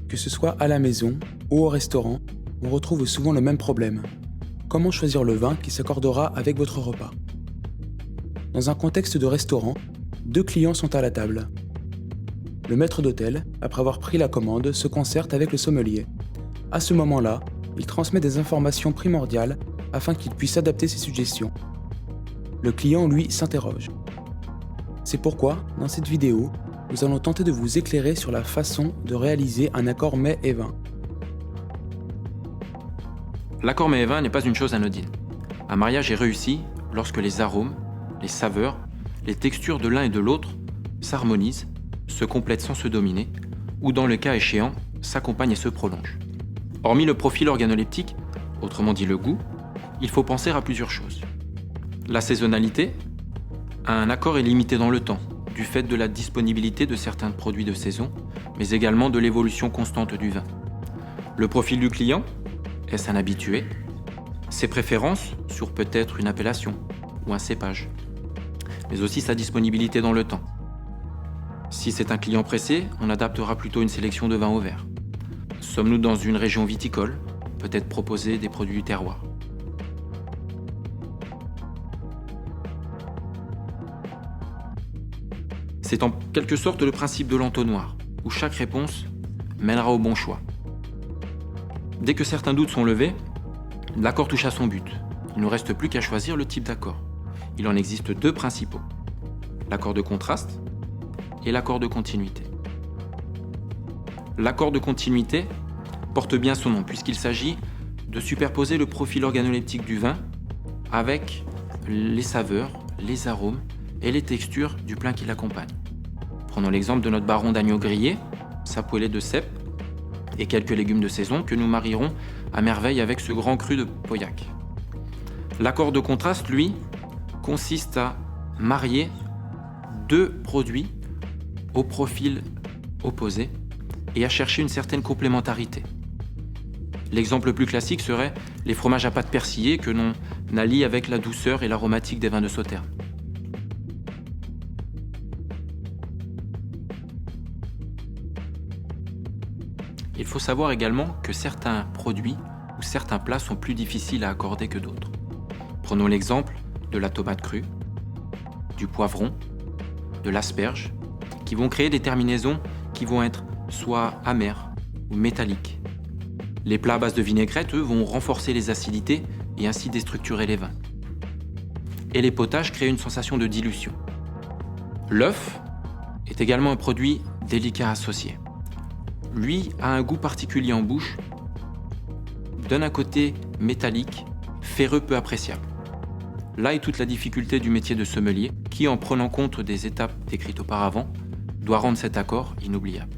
Que ce soit à la maison ou au restaurant, on retrouve souvent le même problème. Comment choisir le vin qui s'accordera avec votre repas? Dans un contexte de restaurant, 2 clients sont à la table. Le maître d'hôtel, après avoir pris la commande, se concerte avec le sommelier. À ce moment-là, il transmet des informations primordiales afin qu'il puisse adapter ses suggestions. Le client, lui, s'interroge. C'est pourquoi, dans cette vidéo, nous allons tenter de vous éclairer sur la façon de réaliser un accord mets et vin. L'accord mets et vin n'est pas une chose anodine. Un mariage est réussi lorsque les arômes, les saveurs, les textures de l'un et de l'autre s'harmonisent, se complètent sans se dominer, ou dans le cas échéant, s'accompagnent et se prolongent. Hormis le profil organoleptique, autrement dit le goût, il faut penser à plusieurs choses. La saisonnalité. Un accord est limité dans le temps, du fait de la disponibilité de certains produits de saison, mais également de l'évolution constante du vin. Le profil du client. Est-ce un habitué? Ses préférences sur peut-être une appellation ou un cépage, mais aussi sa disponibilité dans le temps. Si c'est un client pressé, on adaptera plutôt une sélection de vins au verre. Sommes-nous dans une région viticole? Peut-être proposer des produits du terroir. C'est en quelque sorte le principe de l'entonnoir, où chaque réponse mènera au bon choix. Dès que certains doutes sont levés, l'accord touche à son but. Il ne nous reste plus qu'à choisir le type d'accord. Il en existe 2 principaux, l'accord de contraste et l'accord de continuité. L'accord de continuité porte bien son nom puisqu'il s'agit de superposer le profil organoleptique du vin avec les saveurs, les arômes et les textures du plat qui l'accompagne. Prenons l'exemple de notre baron d'agneau grillé, sa poêlée de cèpe et quelques légumes de saison que nous marierons à merveille avec ce grand cru de Pauillac. L'accord de contraste, lui, consiste à marier 2 produits au profil opposé et à chercher une certaine complémentarité. L'exemple le plus classique serait les fromages à pâte persillée que l'on allie avec la douceur et l'aromatique des vins de Sauternes. Il faut savoir également que certains produits ou certains plats sont plus difficiles à accorder que d'autres. Prenons l'exemple de la tomate crue, du poivron, de l'asperge, qui vont créer des terminaisons qui vont être soit amères ou métalliques. Les plats à base de vinaigrette, eux, vont renforcer les acidités et ainsi déstructurer les vins. Et les potages créent une sensation de dilution. L'œuf est également un produit délicat à associer. Lui a un goût particulier en bouche, donne un côté métallique, ferreux peu appréciable. Là est toute la difficulté du métier de sommelier qui, en prenant compte des étapes décrites auparavant, doit rendre cet accord inoubliable.